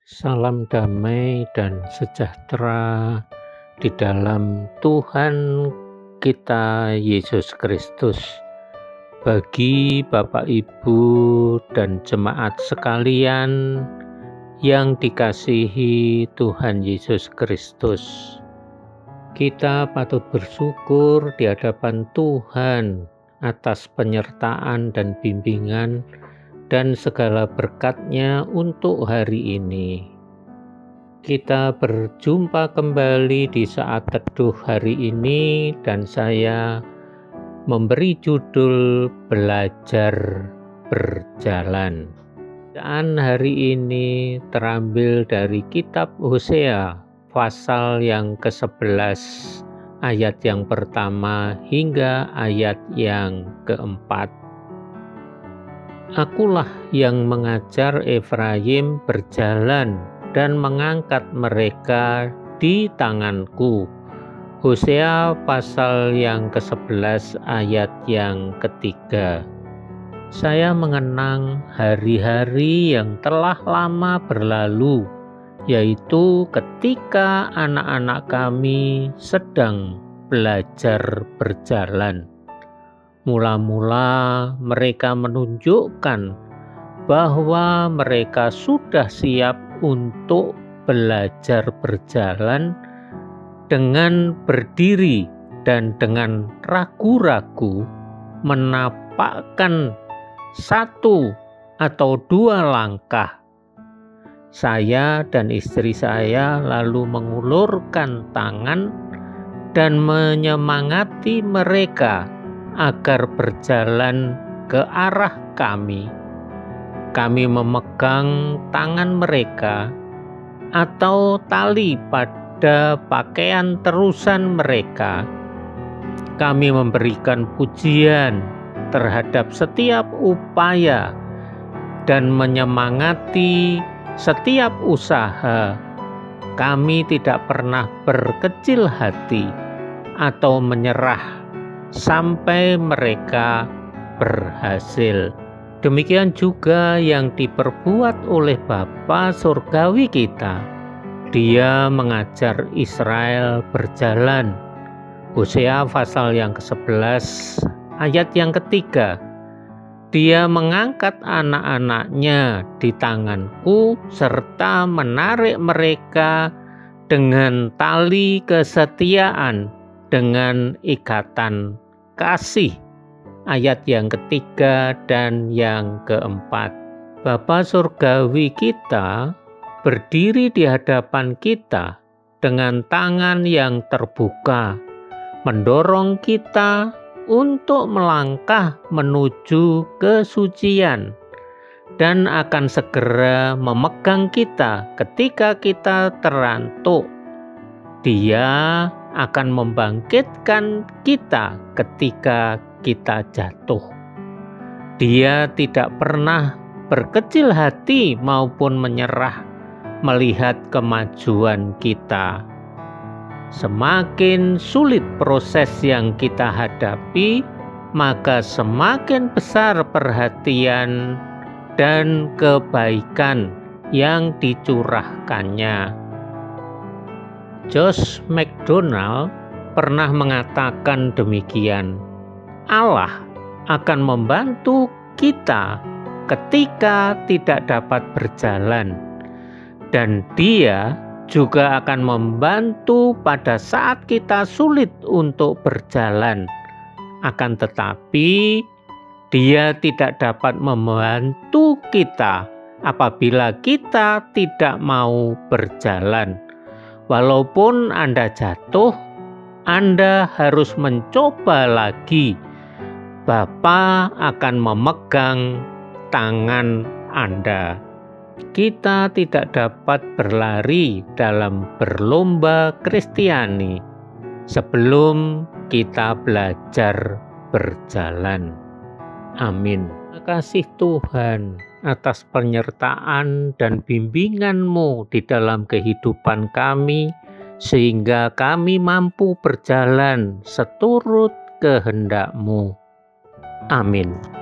Salam damai dan sejahtera di dalam Tuhan kita Yesus Kristus. Bagi Bapak Ibu dan jemaat sekalian yang dikasihi Tuhan Yesus Kristus, kita patut bersyukur di hadapan Tuhan atas penyertaan dan bimbingan dan segala berkat-Nya untuk hari ini. Kita berjumpa kembali di saat teduh hari ini dan saya memberi judul Belajar Berjalan. Bacaan hari ini terambil dari kitab Hosea pasal yang ke-11 ayat yang pertama hingga ayat yang keempat. Akulah yang mengajar Efraim berjalan dan mengangkat mereka di tanganku. Hosea pasal yang ke-11 ayat yang ketiga. Saya mengenang hari-hari yang telah lama berlalu, yaitu ketika anak-anak kami sedang belajar berjalan. Mula-mula mereka menunjukkan bahwa mereka sudah siap untuk belajar berjalan dengan berdiri dan dengan ragu-ragu menapakkan satu atau dua langkah. Saya dan istri saya lalu mengulurkan tangan dan menyemangati mereka agar berjalan ke arah kami. Kami memegang tangan mereka atau tali pada pakaian terusan mereka. Kami memberikan pujian terhadap setiap upaya dan menyemangati setiap usaha. Kami tidak pernah berkecil hati atau menyerah sampai mereka berhasil. Demikian juga yang diperbuat oleh Bapa Surgawi kita. Dia mengajar Israel berjalan. Hosea pasal yang ke-11 ayat yang ketiga. Dia mengangkat anak-anaknya di tanganku serta menarik mereka dengan tali kesetiaan, dengan ikatan kasih. Ayat yang ketiga dan yang keempat. Bapa Surgawi kita berdiri di hadapan kita dengan tangan yang terbuka, mendorong kita untuk melangkah menuju kesucian, dan akan segera memegang kita ketika kita terantuk. Dia akan membangkitkan kita ketika kita jatuh. Dia tidak pernah berkecil hati maupun menyerah melihat kemajuan kita. Semakin sulit proses yang kita hadapi, maka semakin besar perhatian dan kebaikan yang dicurahkannya. Josh McDonald pernah mengatakan demikian, Allah akan membantu kita ketika tidak dapat berjalan, dan Dia juga akan membantu pada saat kita sulit untuk berjalan. Akan tetapi, Dia tidak dapat membantu kita apabila kita tidak mau berjalan. Walaupun Anda jatuh, Anda harus mencoba lagi. Bapa akan memegang tangan Anda. Kita tidak dapat berlari dalam berlomba Kristiani sebelum kita belajar berjalan. Amin. Terima kasih Tuhan atas penyertaan dan bimbingan-Mu di dalam kehidupan kami, sehingga kami mampu berjalan seturut kehendak-Mu. Amin.